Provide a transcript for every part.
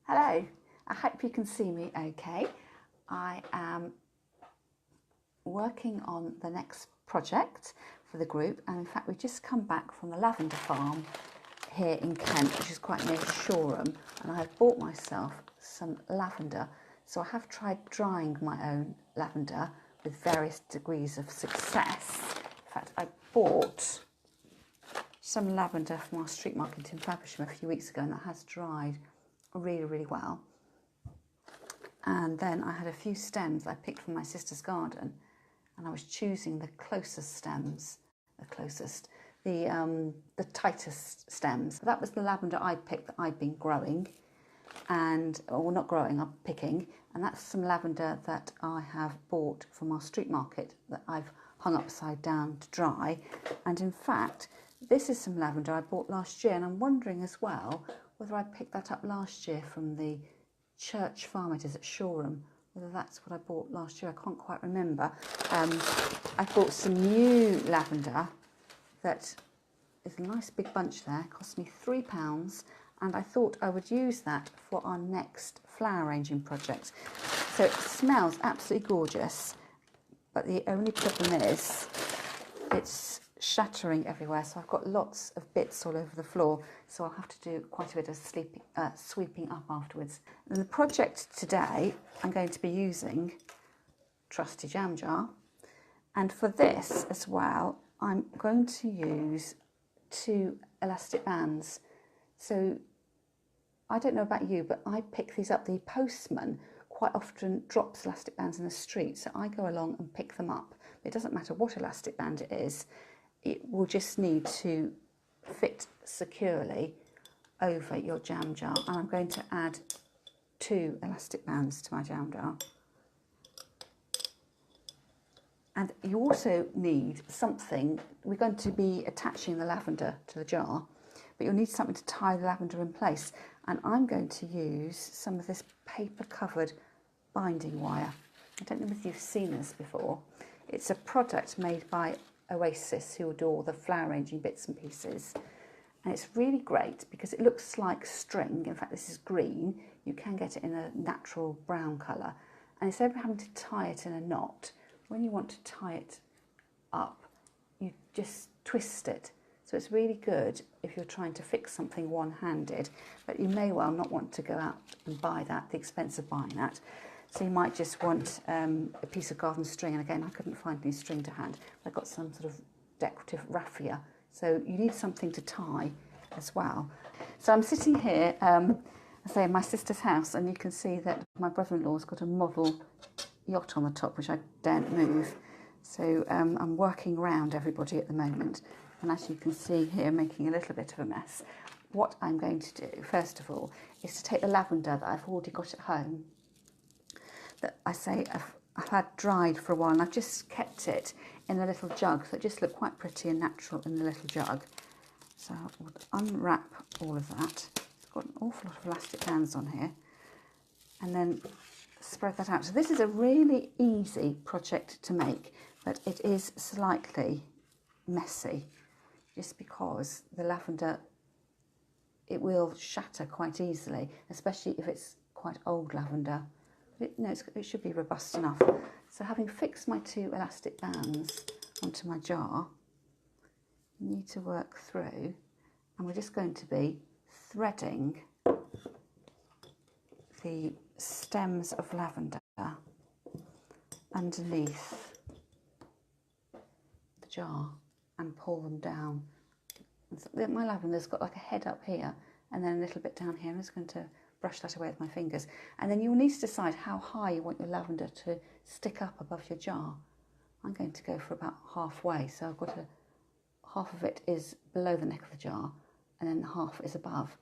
Hello, I hope you can see me okay. I am working on the next project for the group, and in fact we've just come back from the lavender farm here in Kent, which is quite near Shoreham, and I have bought myself some lavender. So I have tried drying my own lavender with various degrees of success. In fact, I bought some lavender from our street market in Faversham a few weeks ago, and that has dried really well. And then I had a few stems I picked from my sister's garden, and I was choosing the closest stems, the tightest stems. That was the lavender I picked that I'd been growing, or not growing, I'm picking, and that's some lavender that I have bought from our street market that I've hung upside down to dry. And in fact, this is some lavender I bought last year, and I'm wondering as well whether I picked that up last year from the church farm it is at Shoreham, whether that's what I bought last year. I can't quite remember. I bought some new lavender that is a nice big bunch there. It cost me £3, and I thought I would use that for our next flower arranging project. So it smells absolutely gorgeous, but the only problem is it's shattering everywhere, so I've got lots of bits all over the floor, so I'll have to do quite a bit of sweeping up afterwards. In the project today, I'm going to be using trusty jam jar, and for this as well, I'm going to use 2 elastic bands. So I don't know about you, but I pick these up. The postman quite often drops elastic bands in the street, so I go along and pick them up. It doesn't matter what elastic band it is, it will just need to fit securely over your jam jar. And I'm going to add 2 elastic bands to my jam jar. And you also need something, we're going to be attaching the lavender to the jar, but you'll need something to tie the lavender in place. And I'm going to use some of this paper covered binding wire. I don't know if you've seen this before. It's a product made by Oasis, who will do all the flower arranging bits and pieces. And it's really great because it looks like string. In fact, this is green. You can get it in a natural brown colour. And instead of having to tie it in a knot, when you want to tie it up, you just twist it. So it's really good if you're trying to fix something one-handed, but you may well not want to go out and buy that, the expense of buying that. So you might just want a piece of garden string, and again, I couldn't find any string to hand. I got some sort of decorative raffia. So you need something to tie as well. So I'm sitting here, I say in my sister's house, and you can see that my brother-in-law's got a model yacht on the top, which I daren't move. So I'm working around everybody at the moment. And as you can see here, making a little bit of a mess. What I'm going to do, first of all, is to take the lavender that I've already got at home, that I say I've had dried for a while, and I've just kept it in a little jug, so it just looked quite pretty and natural in the little jug. So I'll unwrap all of that. It's got an awful lot of elastic bands on here, and then spread that out. So this is a really easy project to make, but it is slightly messy, just because the lavender, it will shatter quite easily, especially if it's quite old lavender. It should be robust enough. So having fixed my 2 elastic bands onto my jar, you need to work through, and we're just going to be threading the stems of lavender underneath the jar and pull them down. My lavender's got like a head up here and then a little bit down here. I'm just going to brush that away with my fingers. And then you'll need to decide how high you want your lavender to stick up above your jar. I'm going to go for about halfway, so I've got half of it is below the neck of the jar and then half is above.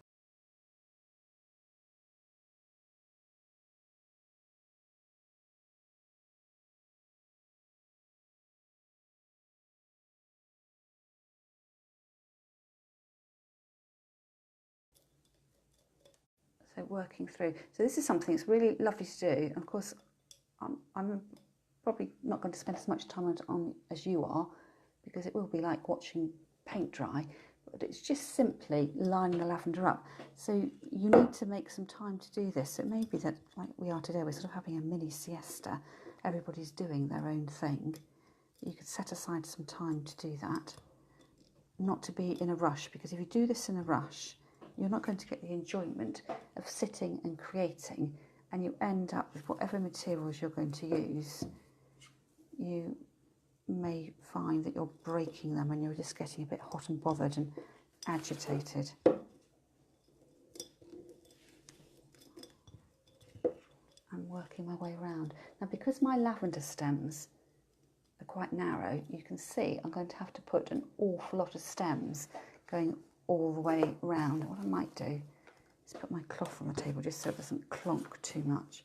So working through. So this is something that's really lovely to do. Of course, I'm probably not going to spend as much time on as you are, because it will be like watching paint dry. but it's just simply lining the lavender up. So you need to make some time to do this. It may be that, like we are today, we're sort of having a mini siesta. Everybody's doing their own thing. You could set aside some time to do that. Not to be in a rush, because if you do this in a rush, you're not going to get the enjoyment of sitting and creating, and you end up with whatever materials you're going to use. You may find that you're breaking them and you're just getting a bit hot and bothered and agitated. I'm working my way around. Now, because my lavender stems are quite narrow, you can see I'm going to have to put an awful lot of stems going all the way round. What I might do is put my cloth on the table just so it doesn't clonk too much.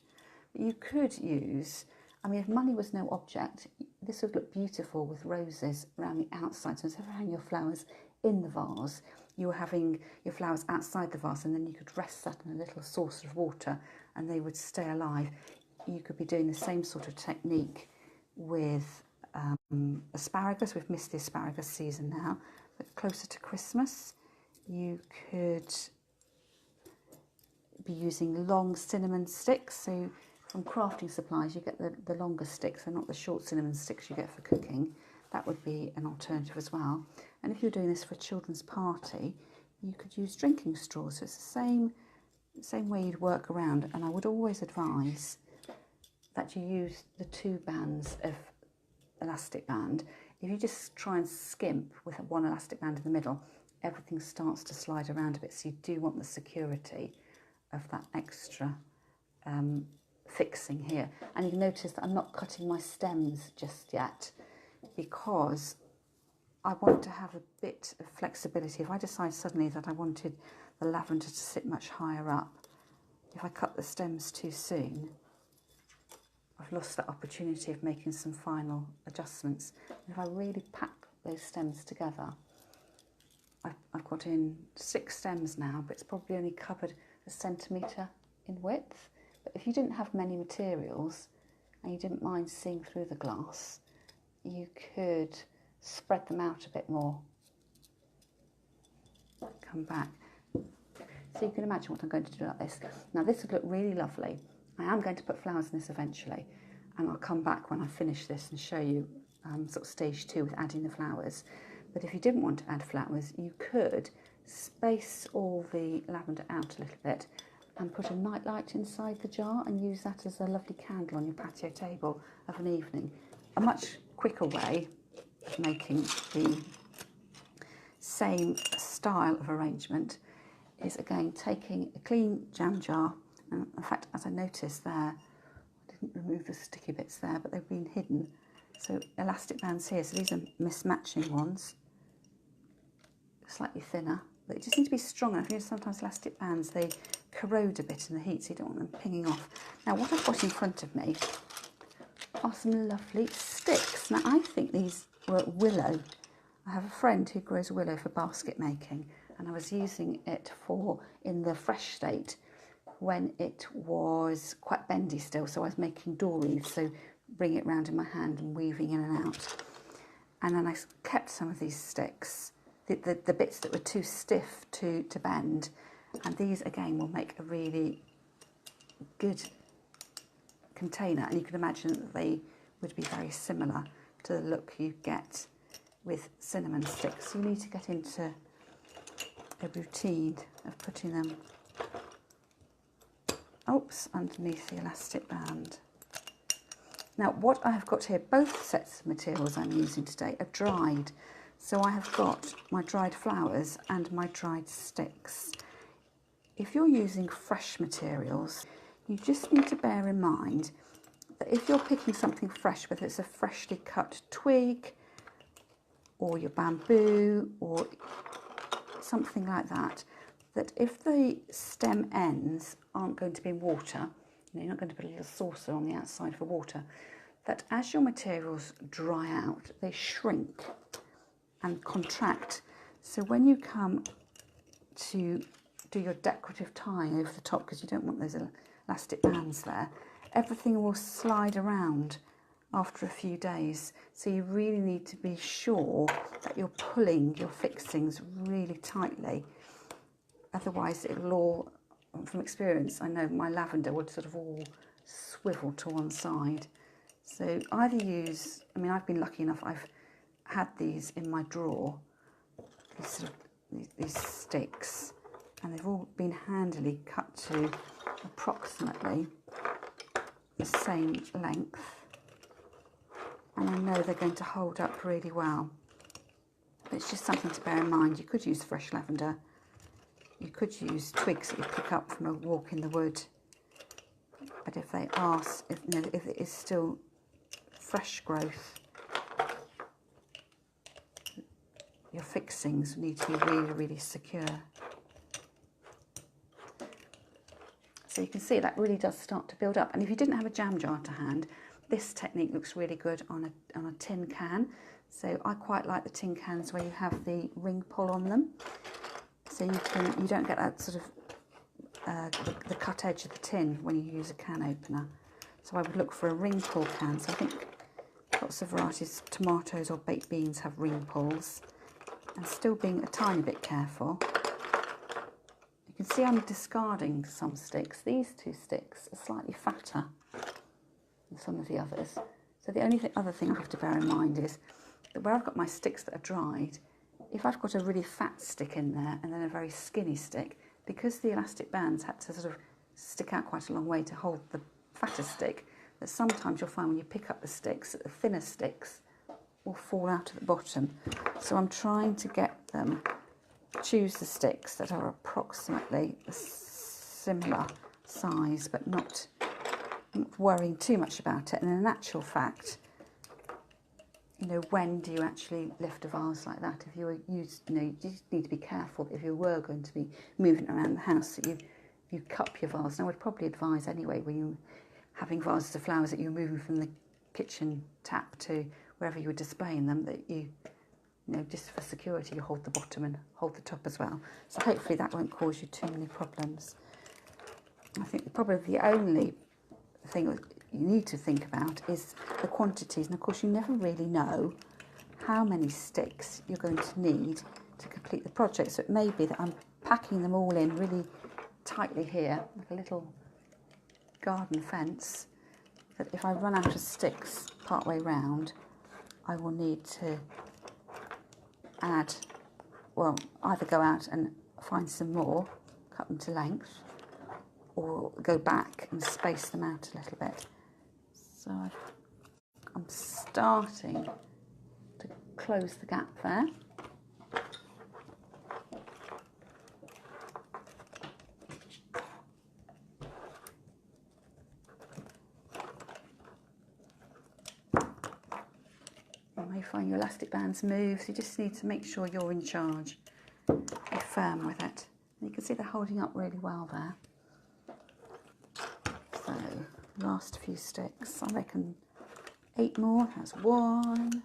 But you could use, I mean, if money was no object, this would look beautiful with roses around the outside. So instead of having your flowers in the vase, you were having your flowers outside the vase, and then you could rest that in a little saucer of water and they would stay alive. You could be doing the same sort of technique with asparagus. We've missed the asparagus season now, but closer to Christmas, you could be using long cinnamon sticks. So from crafting supplies, you get the longer sticks and not the short cinnamon sticks you get for cooking. That would be an alternative as well. And if you're doing this for a children's party, you could use drinking straws. So it's the same way you'd work around. And I would always advise that you use the 2 bands of elastic band. If you just try and skimp with one elastic band in the middle, everything starts to slide around a bit. So you do want the security of that extra fixing here. And you can notice that I'm not cutting my stems just yet, because I want to have a bit of flexibility. If I decide suddenly that I wanted the lavender to sit much higher up, if I cut the stems too soon, I've lost that opportunity of making some final adjustments. And if I really pack those stems together, I've got in 6 stems now, but it's probably only covered a centimetre in width. But if you didn't have many materials and you didn't mind seeing through the glass, you could spread them out a bit more. Come back. So you can imagine what I'm going to do like this. Now this would look really lovely. I am going to put flowers in this eventually, and I'll come back when I finish this and show you sort of stage 2 with adding the flowers. But if you didn't want to add flowers, you could space all the lavender out a little bit and put a night light inside the jar and use that as a lovely candle on your patio table of an evening. A much quicker way of making the same style of arrangement is, again, taking a clean jam jar. And in fact, as I noticed there, I didn't remove the sticky bits there, but they've been hidden. So elastic bands here, so these are mismatching ones, slightly thinner, but it just needs to be strong enough. You know, sometimes elastic bands, they corrode a bit in the heat, so you don't want them pinging off. Now what I've got in front of me are some lovely sticks. Now I think these were willow. I have a friend who grows willow for basket making, and I was using it in the fresh state when it was quite bendy still, so I was making door wreaths, so bring it round in my hand and weaving in and out. And then I kept some of these sticks, the bits that were too stiff to bend, and these again will make a really good container, and you can imagine that they would be very similar to the look you get with cinnamon sticks. You need to get into a routine of putting them underneath the elastic band. Now what I have got here, both sets of materials I'm using today are dried. So I have got my dried flowers and my dried sticks. If you're using fresh materials, you just need to bear in mind that if you're picking something fresh, whether it's a freshly cut twig or your bamboo or something like that, that if the stem ends aren't going to be in water, you're not going to put a little saucer on the outside for water, that as your materials dry out, they shrink and contract. So when you come to do your decorative tying over the top, because you don't want those elastic bands there, everything will slide around after a few days. So you really need to be sure that you're pulling your fixings really tightly. Otherwise it'll all, from experience, I know my lavender would sort of all swivel to one side. So either use, I mean, I've been lucky enough, I've had these in my drawer, these sticks, and they've all been handily cut to approximately the same length, and I know they're going to hold up really well. But it's just something to bear in mind. You could use fresh lavender, you could use twigs that you pick up from a walk in the wood, but if they are, if it is still fresh growth, your fixings need to be really, really secure. So you can see that really does start to build up. And if you didn't have a jam jar to hand, this technique looks really good on a tin can. So I quite like the tin cans where you have the ring pull on them. So you don't get that sort of the cut edge of the tin when you use a can opener. So I would look for a ring pull can. So I think lots of varieties, tomatoes or baked beans, have ring pulls. And still being a tiny bit careful. You can see I'm discarding some sticks. These two sticks are slightly fatter than some of the others. So the only other thing I have to bear in mind is that where I've got my sticks that are dried, if I've got a really fat stick in there and then a very skinny stick, because the elastic bands had to sort of stick out quite a long way to hold the fatter stick, that sometimes you'll find when you pick up the sticks that the thinner sticks will fall out at the bottom. So I'm trying to get them, choose the sticks that are approximately a similar size, but not worrying too much about it. And in actual fact, you know, when do you actually lift a vase like that? If you were you just need to be careful if you were going to be moving around the house that you cup your vase. And I would probably advise anyway, when you're having vases of flowers that you're moving from the kitchen tap to wherever you were displaying them, that you know, just for security, you hold the bottom and hold the top as well. So hopefully that won't cause you too many problems. I think probably the only thing you need to think about is the quantities. And of course you never really know how many sticks you're going to need to complete the project. So it may be that I'm packing them all in really tightly here, like a little garden fence, that if I run out of sticks partway round, I will need to add, well, either go out and find some more, cut them to length, or go back and space them out a little bit. So I'm starting to close the gap there. You may find your elastic bands move, so you just need to make sure you're in charge. Be firm with it. And you can see they're holding up really well there. So, last few sticks, I reckon 8 more. That's 1,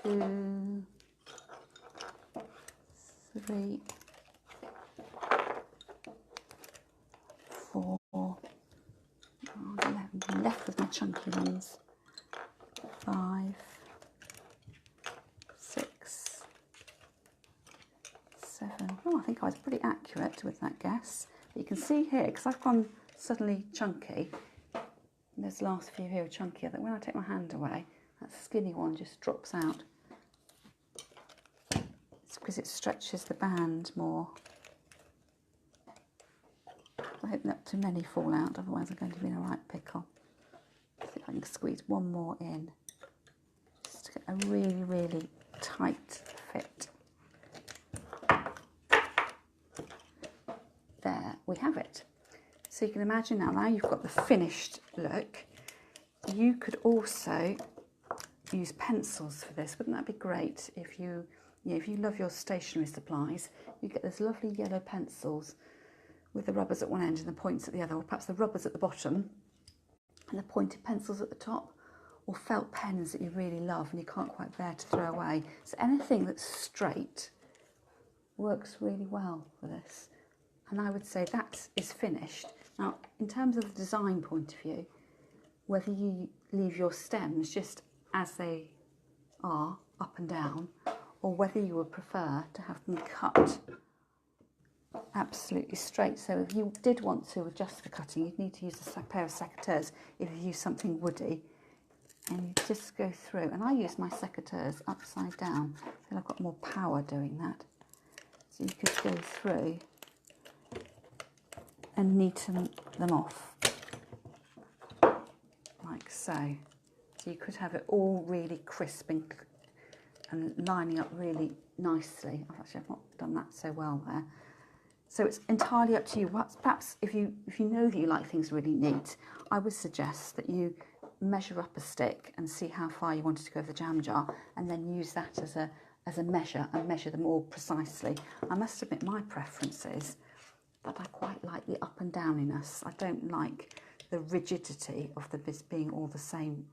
2, 3, 4. Oh, 11. I'm left with my chunky ones. 5, 6, 7. Oh, I think I was pretty accurate with that guess. But you can see here, because I've gone suddenly chunky, and those last few here are chunkier, that when I take my hand away, that skinny one just drops out. It's because it stretches the band more. I hope not too many fall out, otherwise I'm going to be in a right pickle. See if I can squeeze one more in, just to get a really, really tight fit. There we have it. So you can imagine now you've got the finished look. You could also use pencils for this. Wouldn't that be great if you love your stationery supplies, you get those lovely yellow pencils with the rubbers at one end and the points at the other, or perhaps the rubbers at the bottom and the pointed pencils at the top, or felt pens that you really love and you can't quite bear to throw away. So anything that's straight works really well for this. And I would say that is finished. Now, in terms of the design point of view, whether you leave your stems just as they are, up and down, or whether you would prefer to have them cut absolutely straight. So if you did want to adjust the cutting, you'd need to use a pair of secateurs if you use something woody, and you just go through. And I use my secateurs upside down, I feel I've got more power doing that. So you could go through and neaten them off like so. So you could have it all really crisp and lining up really nicely. I've not done that so well there. So it's entirely up to you. Perhaps if you know that you like things really neat, I would suggest that you measure up a stick and see how far you wanted to go with the jam jar, and then use that as a measure and measure them all precisely. I must admit my preference is that I quite like the up and downiness. I don't like the rigidity of the bits being all the same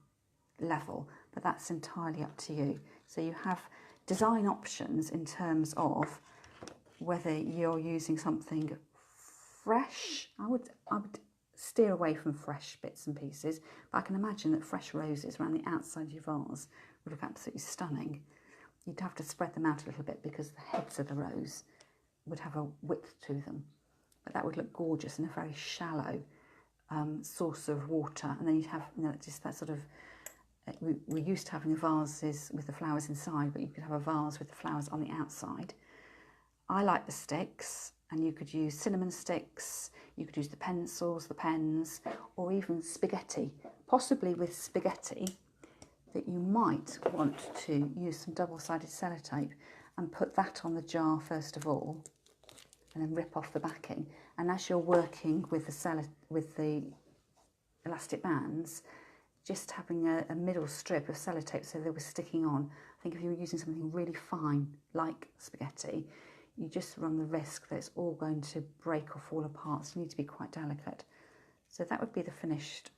level, but that's entirely up to you. So you have design options in terms of whether you're using something fresh. I would steer away from fresh bits and pieces, but I can imagine that fresh roses around the outside of your vase would look absolutely stunning. You'd have to spread them out a little bit because the heads of the rose would have a width to them, but that would look gorgeous in a very shallow source of water. And then you'd have, you know, just that sort of, we're used to having vases with the flowers inside, but you could have a vase with the flowers on the outside. I like the sticks, and you could use cinnamon sticks, you could use the pencils, the pens, or even spaghetti. Possibly with spaghetti, that you might want to use some double-sided sellotape and put that on the jar first of all, and then rip off the backing. And as you're working with the elastic bands, just having a middle strip of sellotape so they were sticking on. I think if you were using something really fine like spaghetti, you just run the risk that it's all going to break or fall apart, so you need to be quite delicate. So that would be the finished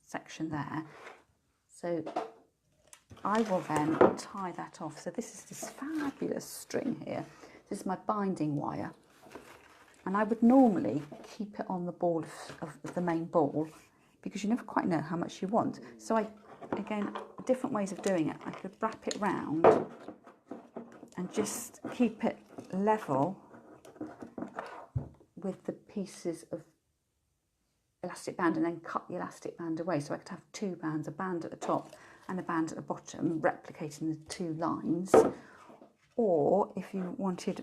section there. So I will then tie that off. So this is this fabulous string here. This is my binding wire. And I would normally keep it on the ball of the main ball, because you never quite know how much you want. So again, different ways of doing it. I could wrap it round and just keep it level with the pieces of elastic band, and then cut the elastic band away. So I could have two bands, a band at the top and a band at the bottom, replicating the two lines. Or if you wanted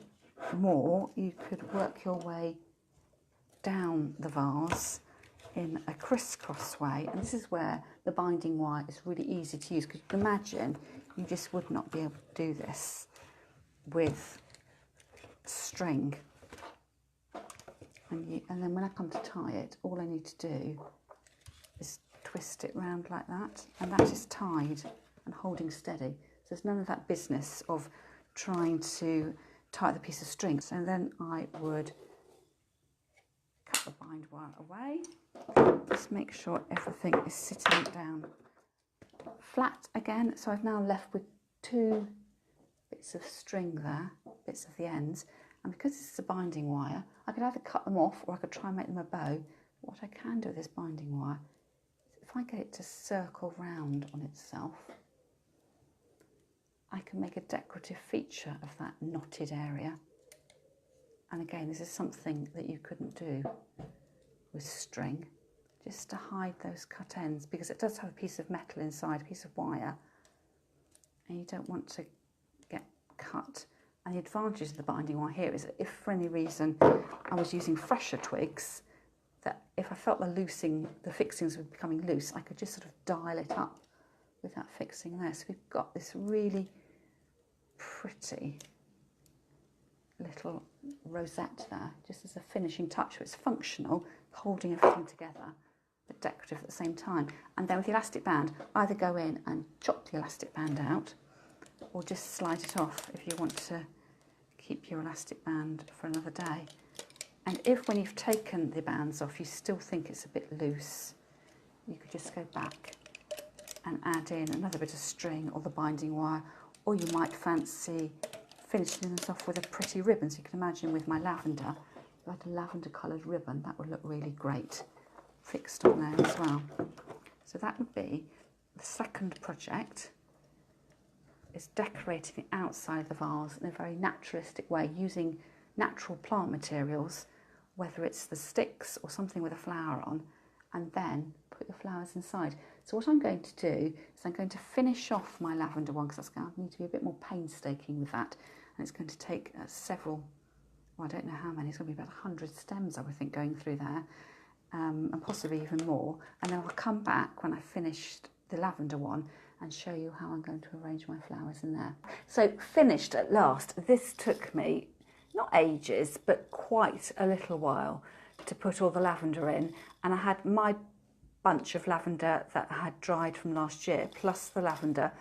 more, you could work your way down the vase in a crisscross way. And this is where the binding wire is really easy to use, because you can imagine you just would not be able to do this with string. And then when I come to tie it, all I need to do is twist it round like that, and that is tied and holding steady. So there's none of that business of trying to tie the piece of string. So then I would cut the bind wire away. Just make sure everything is sitting down flat again. So I've now left with two bits of string there, bits of the ends, and because this is a binding wire, I could either cut them off or I could try and make them a bow. What I can do with this binding wire is, if I get it to circle round on itself, I can make a decorative feature of that knotted area. And again, this is something that you couldn't do with string, just to hide those cut ends, because it does have a piece of metal inside, a piece of wire, and you don't want to get cut. And the advantage of the binding wire here is that if for any reason I was using fresher twigs, that if I felt the fixings were becoming loose, I could just sort of dial it up with that fixing there. So we've got this really pretty little rosette there, just as a finishing touch. So it's functional, holding everything together, but decorative at the same time. And then with the elastic band, either go in and chop the elastic band out, or just slide it off if you want to keep your elastic band for another day. And if when you've taken the bands off you still think it's a bit loose, you could just go back and add in another bit of string or the binding wire, or you might fancy finishing this off with a pretty ribbon. So you can imagine with my lavender, if I had a lavender coloured ribbon, that would look really great fixed on there as well. So that would be the second project, is decorating the outside of the vase in a very naturalistic way, using natural plant materials, whether it's the sticks or something with a flower on, and then put the flowers inside. So what I'm going to do is I'm going to finish off my lavender one, because I need to be a bit more painstaking with that, and it's going to take several, well, I don't know how many, it's going to be about 100 stems I would think going through there, and possibly even more, and then I'll come back when I've finished the lavender one and show you how I'm going to arrange my flowers in there. So finished at last. This took me not ages, but quite a little while to put all the lavender in, and I had my bunch of lavender that I had dried from last year, plus the lavender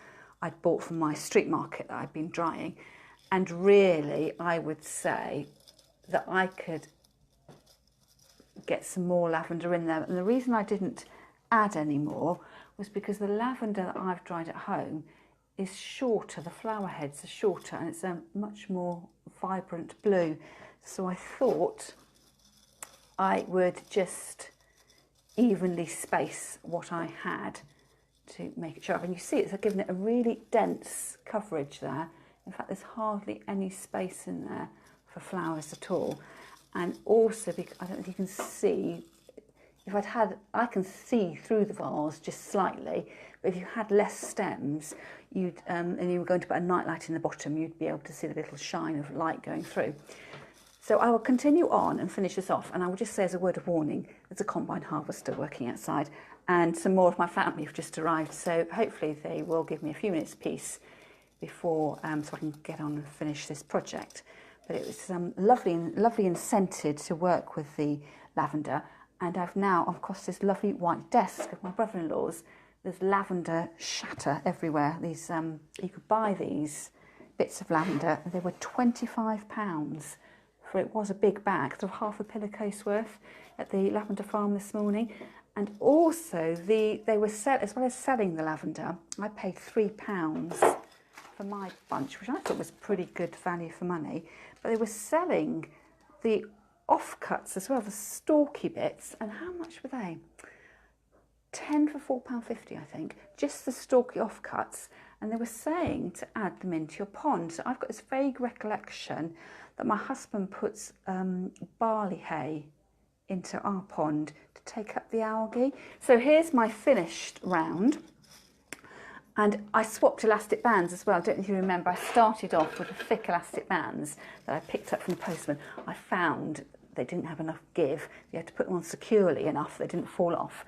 I'd bought from my street market that I'd been drying, and really I would say that I could get some more lavender in there, and the reason I didn't add any more was because the lavender that I've dried at home is shorter, the flower heads are shorter, and it's a much more vibrant blue. So I thought I would just evenly space what I had to make it show up. And you see it's given it a really dense coverage there. In fact, there's hardly any space in there for flowers at all. And also, because I don't know if you can see, if I'd had, I can see through the vase just slightly, but if you had less stems, you'd, and you were going to put a nightlight in the bottom, you'd be able to see the little shine of light going through. So I will continue on and finish this off, and I will just say as a word of warning, there's a combine harvester working outside, and some more of my family have just arrived, so hopefully they will give me a few minutes peace before, so I can get on and finish this project. But it was lovely and scented to work with the lavender. And I've now, across this lovely white desk of my brother-in-law's, there's lavender shatter everywhere. These, you could buy these bits of lavender. They were £25, for it was a big bag, sort of half a pillowcase worth at the lavender farm this morning. And also, they were as well as selling the lavender, I paid £3 for my bunch, which I thought was pretty good value for money. But they were selling the offcuts as well, the stalky bits, and how much were they? 10 for £4.50, I think, just the stalky offcuts, and they were saying to add them into your pond. So I've got this vague recollection that my husband puts barley hay into our pond to take up the algae. So here's my finished round. And I swapped elastic bands as well. I don't know if you remember, I started off with the thick elastic bands that I picked up from the postman. I found they didn't have enough give. You had to put them on securely enough, they didn't fall off.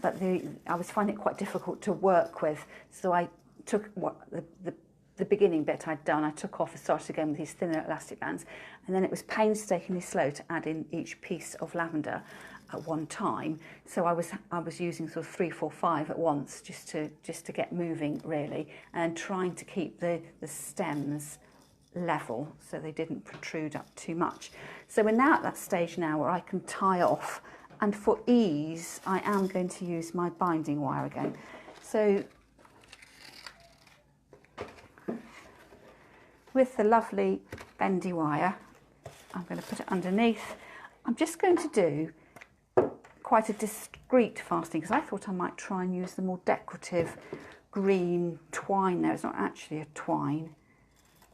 But I was finding it quite difficult to work with. So I took the beginning bit I'd done, I took off and started again with these thinner elastic bands. And then it was painstakingly slow to add in each piece of lavender at one time, so I was using sort of 3, 4, 5 at once just to get moving really, and trying to keep the stems level so they didn't protrude up too much. So we're now at that stage now where I can tie off, and for ease I am going to use my binding wire again. So with the lovely bendy wire, I'm going to put it underneath. I'm just going to do quite a discreet fastening, because I thought I might try and use the more decorative green twine there. It's not actually a twine.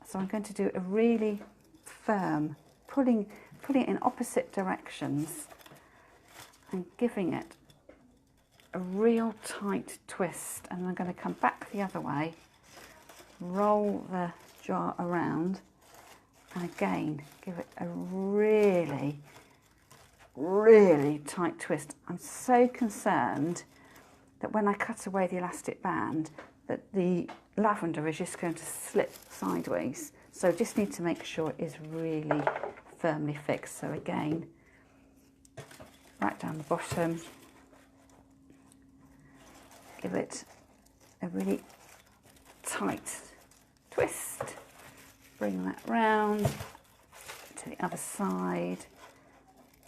So I'm going to do a really firm, pulling it in opposite directions and giving it a real tight twist. And I'm going to come back the other way, roll the jar around, and again give it a really tight twist. I'm so concerned that when I cut away the elastic band that the lavender is just going to slip sideways, so just need to make sure it is really firmly fixed. So again, right down the bottom, give it a really tight twist, bring that round to the other side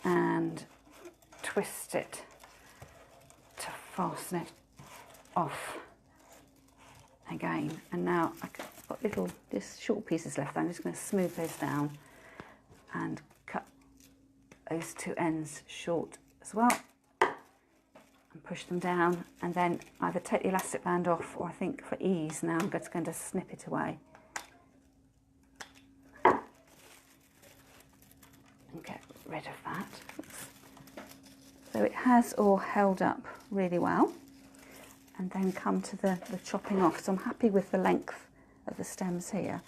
and twist it to fasten it off again. And now I've got just short pieces left. I'm just going to smooth those down and cut those two ends short as well, and push them down and then either take the elastic band off, or I think for ease now I'm just going to snip it away and get rid of that. So it has all held up really well, and then come to the chopping off. So I'm happy with the length of the stems here.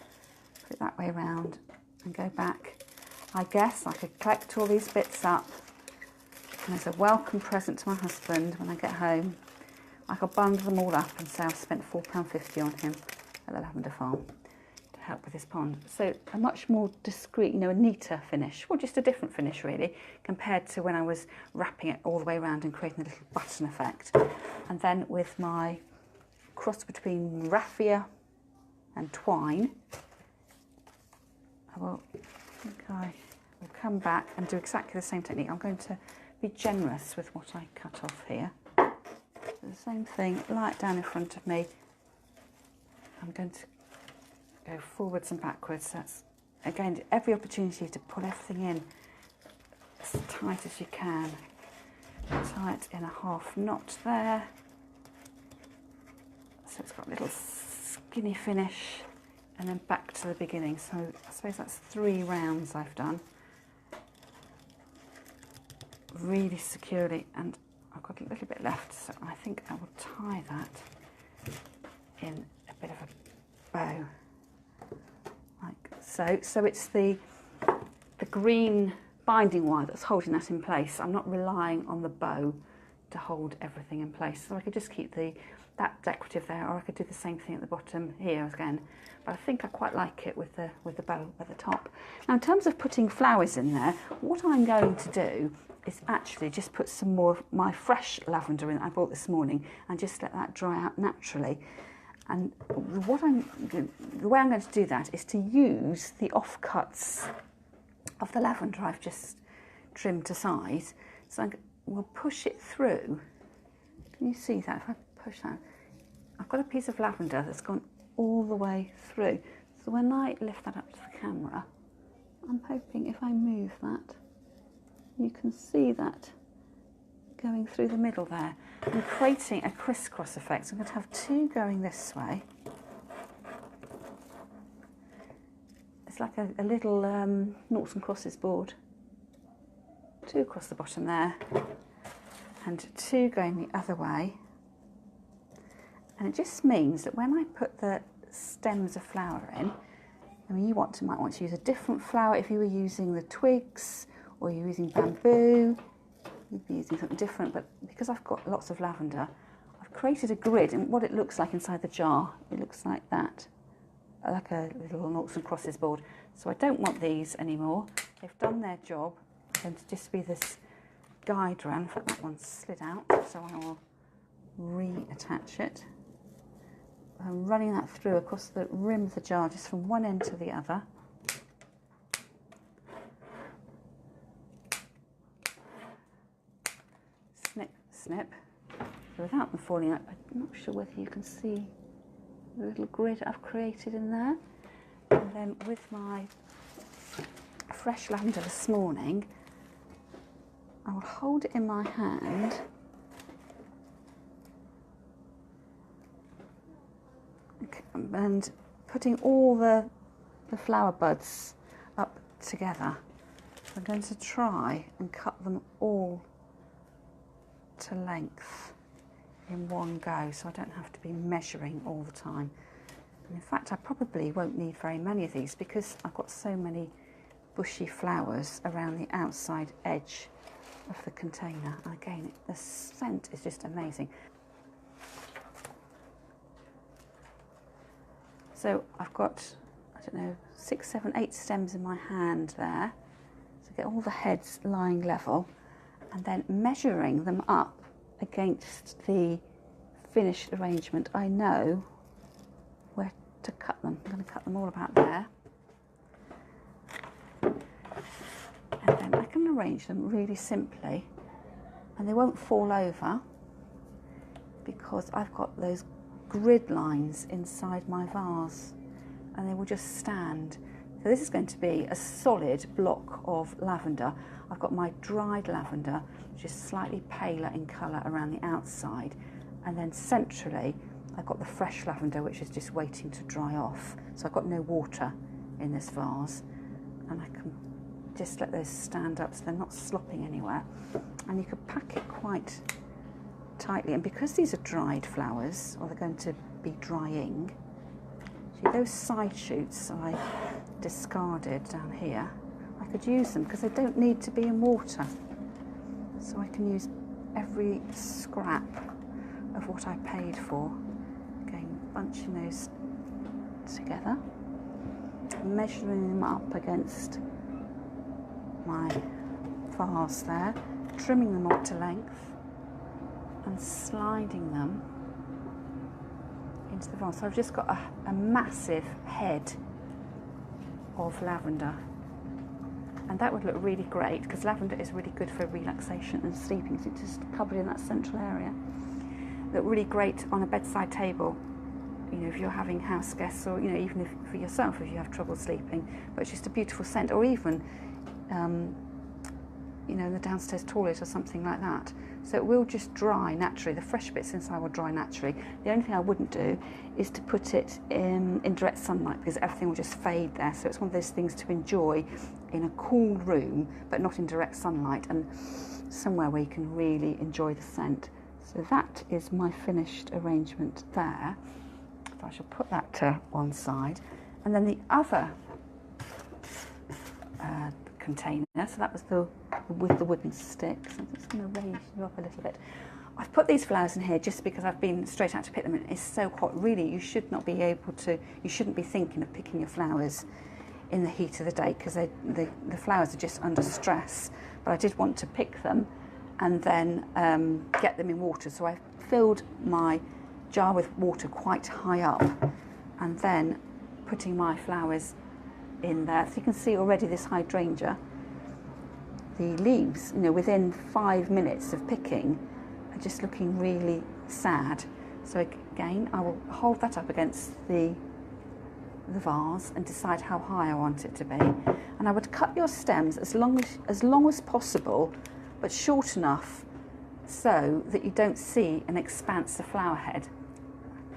Put it that way around and go back. I guess I could collect all these bits up, and as a welcome present to my husband when I get home, I could bundle them all up and say I've spent £4.50 on him at the lavender farm to help with his pond. So a much more discreet, you know, a neater finish, or just a different finish really, compared to when I was wrapping it all the way around and creating a little button effect. And then with my cross between raffia and twine, I will come back and do exactly the same technique. I'm going to be generous with what I cut off here. The same thing, lie it down in front of me. I'm going to go forwards and backwards. That's, again, every opportunity to pull everything in as tight as you can. Tie it in a half knot there. So it's got a little skinny finish, and then back to the beginning. So I suppose that's 3 rounds I've done. Really securely, and I've got a little bit left, so I think I will tie that in a bit of a bow, like so. So it's the green binding wire that's holding that in place. I'm not relying on the bow to hold everything in place. So I could just keep that decorative there, or I could do the same thing at the bottom here again. But I think I quite like it with the bow at the top. Now, in terms of putting flowers in there, what I'm going to do is actually just put some more of my fresh lavender in that I bought this morning, and just let that dry out naturally. And the way I'm going to do that is to use the offcuts of the lavender I've just trimmed to size. So we'll push it through. Can you see that? If I push that, I've got a piece of lavender that's gone all the way through. So when I lift that up to the camera, I'm hoping if I move that, you can see that going through the middle there and creating a crisscross effect. So I'm going to have 2 going this way. It's like a little noughts and crosses board. 2 across the bottom there, and 2 going the other way. And it just means that when I put the stems of flower in, I mean, you might want to use a different flower if you were using the twigs, or you're using bamboo, you'd be using something different. But because I've got lots of lavender, I've created a grid, and what it looks like inside the jar, it looks like that, like a little noughts and crosses board. So I don't want these anymore. They've done their job. It's going to just be this guide round. In fact, that one slid out, so I will reattach it. I'm running that through across the rim of the jar, just from one end to the other. Snip, snip. So without them falling out, I'm not sure whether you can see the little grid I've created in there. And then with my fresh lavender this morning, I will hold it in my hand and putting all the flower buds up together. So I'm going to try and cut them all to length in one go, so I don't have to be measuring all the time. And in fact, I probably won't need very many of these because I've got so many bushy flowers around the outside edge of the container. And again, the scent is just amazing. So I've got, I don't know, 6, 7, 8 stems in my hand there. So get all the heads lying level, and then measuring them up against the finished arrangement, I know where to cut them. I'm going to cut them all about there. And then I can arrange them really simply, and they won't fall over because I've got those grid lines inside my vase, and they will just stand. So this is going to be a solid block of lavender. I've got my dried lavender, which is slightly paler in colour around the outside, and then centrally I've got the fresh lavender, which is just waiting to dry off. So I've got no water in this vase, and I can just let those stand up so they're not slopping anywhere. And you could pack it quite tightly, and because these are dried flowers, or they're going to be drying, see those side shoots I discarded down here, I could use them because they don't need to be in water. So I can use every scrap of what I paid for. Again, bunching those together, measuring them up against my vase there, trimming them up to length and sliding them into the vase. So I've just got a massive head of lavender, and that would look really great because lavender is really good for relaxation and sleeping. So it's just covered in that central area. Look really great on a bedside table, you know, if you're having house guests, or, you know, even if for yourself if you have trouble sleeping. But it's just a beautiful scent, or even you know, in the downstairs toilet or something like that. So it will just dry naturally. The fresh bits inside will dry naturally. The only thing I wouldn't do is to put it in direct sunlight, because everything will just fade there. So it's one of those things to enjoy in a cool room, but not in direct sunlight, and somewhere where you can really enjoy the scent. So that is my finished arrangement there. So I shall put that to one side. And then the other container, so that was with the wooden sticks. I'm just going to raise you up a little bit. I've put these flowers in here just because I've been straight out to pick them, and it's so hot. Really, you should not be able to, you shouldn't be thinking of picking your flowers in the heat of the day, because the flowers are just under stress. But I did want to pick them and then get them in water. So I filled my jar with water quite high up, and then putting my flowers in there. So you can see already this hydrangea, the leaves, you know, within 5 minutes of picking are just looking really sad. So again, I will hold that up against the vase and decide how high I want it to be. And I would cut your stems as long as possible, but short enough so that you don't see an expanse of flower head.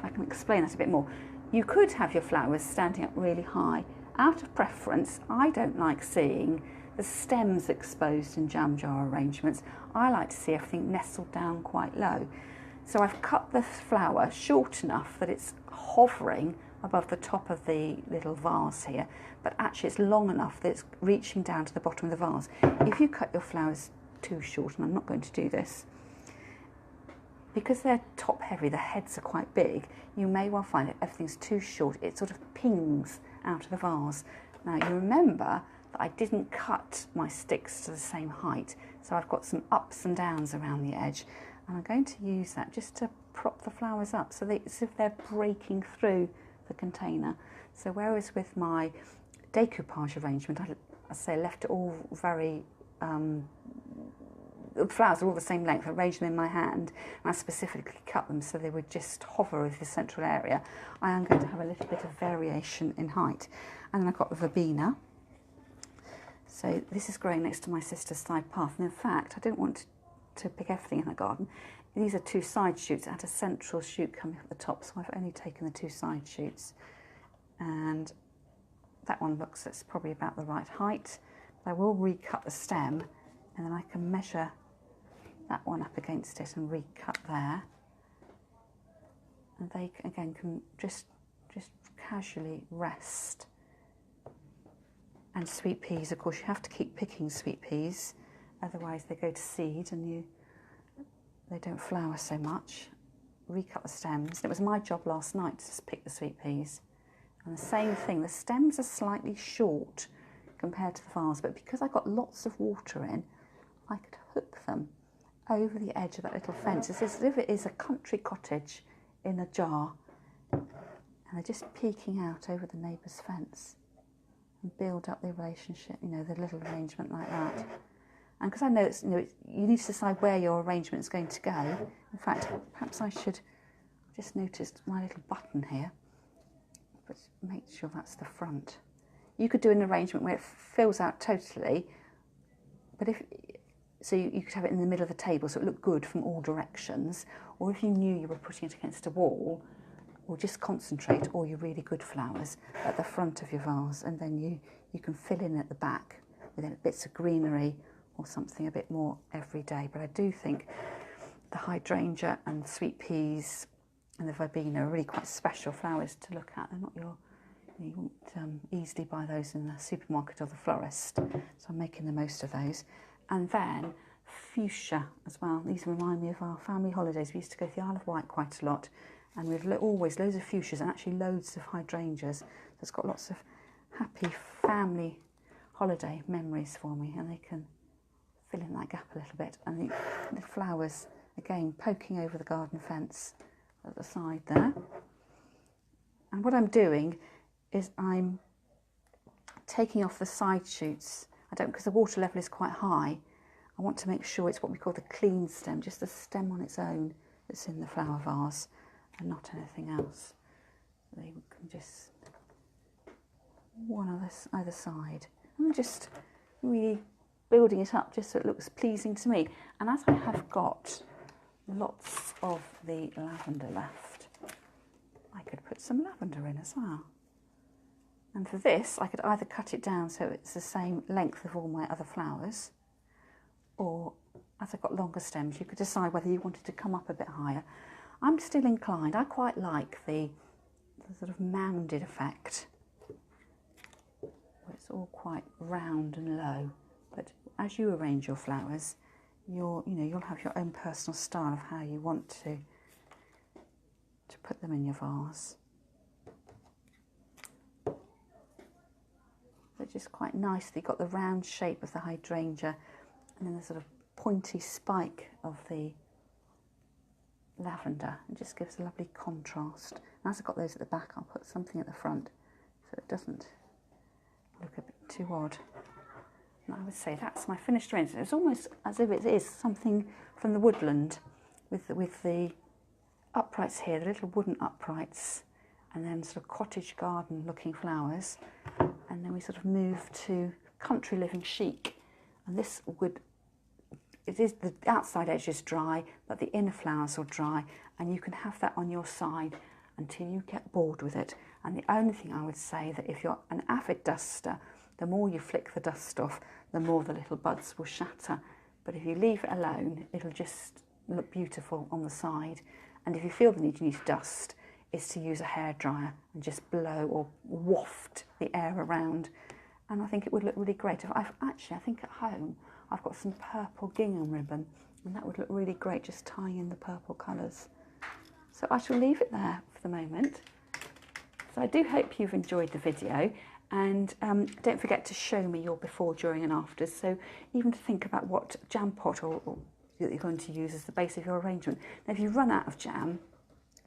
I can explain that a bit more. You could have your flowers standing up really high. Out of preference, I don't like seeing the stems exposed in jam jar arrangements. I like to see everything nestled down quite low. So I've cut the flower short enough that it's hovering above the top of the little vase here, but actually it's long enough that it's reaching down to the bottom of the vase. If you cut your flowers too short, and I'm not going to do this, because they're top heavy, the heads are quite big, you may well find that everything's too short. It sort of pings out of the vase. Now you remember that I didn't cut my sticks to the same height, so I've got some ups and downs around the edge, and I'm going to use that just to prop the flowers up so as if they're breaking through the container. So whereas with my decoupage arrangement, I left it all very the flowers are all the same length. I arranged them in my hand, and I specifically cut them so they would just hover over the central area. I am going to have a little bit of variation in height. And then I've got the verbena. So this is growing next to my sister's side path, and in fact I didn't want to pick everything in the garden. These are two side shoots. It had a central shoot coming up the top, so I've only taken the two side shoots. And that one looks, it's probably about the right height. I will recut the stem, and then I can measure that one up against it and recut there. And they again can just casually rest. And sweet peas, of course, you have to keep picking sweet peas, otherwise they go to seed and they don't flower so much. Recut the stems. It was my job last night to just pick the sweet peas. And the same thing, the stems are slightly short compared to the vase, but because I got lots of water in, I could hook them over the edge of that little fence. It's as if it is a country cottage in a jar, and they're just peeking out over the neighbour's fence and build up the relationship, you know, the little arrangement like that. And because I know it's, you know, you need to decide where your arrangement is going to go. In fact, perhaps I should, just noticed my little button here, but make sure that's the front. You could do an arrangement where it fills out totally, but you could have it in the middle of the table so it looked good from all directions, or if you knew you were putting it against a wall, or just concentrate all your really good flowers at the front of your vase, and then you can fill in at the back with bits of greenery or something a bit more everyday. But I do think the hydrangea and sweet peas and the verbena are really quite special flowers to look at. They're not you won't easily buy those in the supermarket or the florist, so I'm making the most of those. And then fuchsia as well. These remind me of our family holidays. We used to go to the Isle of Wight quite a lot, and we've always loads of fuchsias and actually loads of hydrangeas. So it's got lots of happy family holiday memories for me, and they can fill in that gap a little bit. And the flowers, again, poking over the garden fence at the side there. And what I'm doing is I'm taking off the side shoots. Because the water level is quite high, I want to make sure it's what we call the clean stem, just the stem on its own that's in the flower vase and not anything else. They can just one on either side. I'm just really building it up just so it looks pleasing to me. And as I have got lots of the lavender left, I could put some lavender in as well. And for this, I could either cut it down so it's the same length of all my other flowers, or as I've got longer stems, you could decide whether you wanted to come up a bit higher. I'm still inclined, I quite like the sort of mounded effect, where it's all quite round and low. But as you arrange your flowers, you'll have your own personal style of how you want to put them in your vase. They're just quite nice. You've got the round shape of the hydrangea and then the sort of pointy spike of the lavender. It just gives a lovely contrast. And as I've got those at the back, I'll put something at the front so it doesn't look a bit too odd. And I would say that's my finished arrangement. It's almost as if it is something from the woodland with the uprights here, the little wooden uprights, and then sort of cottage garden looking flowers. And then we sort of move to country living chic. And this the outside edge is dry, but the inner flowers are dry, and you can have that on your side until you get bored with it. And the only thing I would say that if you're an avid duster, the more you flick the dust off, the more the little buds will shatter. But if you leave it alone, it'll just look beautiful on the side. And if you feel the need you need to dust, is to use a hairdryer and just blow or waft the air around, and I think it would look really great. I think at home I've got some purple gingham ribbon, and that would look really great just tying in the purple colours. So I shall leave it there for the moment. So I do hope you've enjoyed the video, and don't forget to show me your before, during and afters, so even to think about what jam pot or that you're going to use as the base of your arrangement. Now if you run out of jam,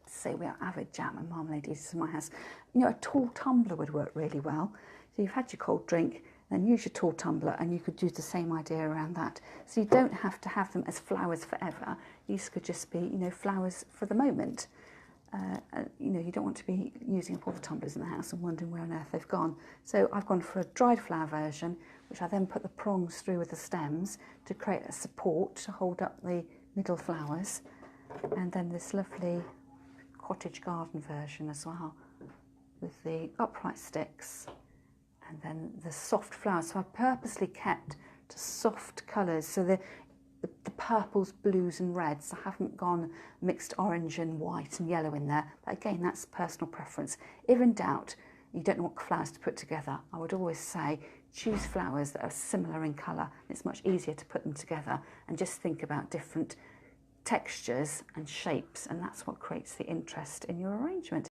say we are avid jam and marmalade eaters in my house, a tall tumbler would work really well. So you've had your cold drink, then use your tall tumbler, and you could do the same idea around that. So you don't have to have them as flowers forever. These could just be, flowers for the moment. You don't want to be using up all the tumblers in the house and wondering where on earth they've gone. So I've gone for a dried flower version, which I then put the prongs through with the stems to create a support to hold up the middle flowers, and then this lovely cottage garden version as well with the upright sticks and then the soft flowers. So I purposely kept to soft colours, so the purples, blues and reds. I haven't gone mixed orange and white and yellow in there, but again, that's personal preference. If in doubt, you don't know what flowers to put together, I would always say choose flowers that are similar in colour. It's much easier to put them together, and just think about different textures and shapes, and that's what creates the interest in your arrangement.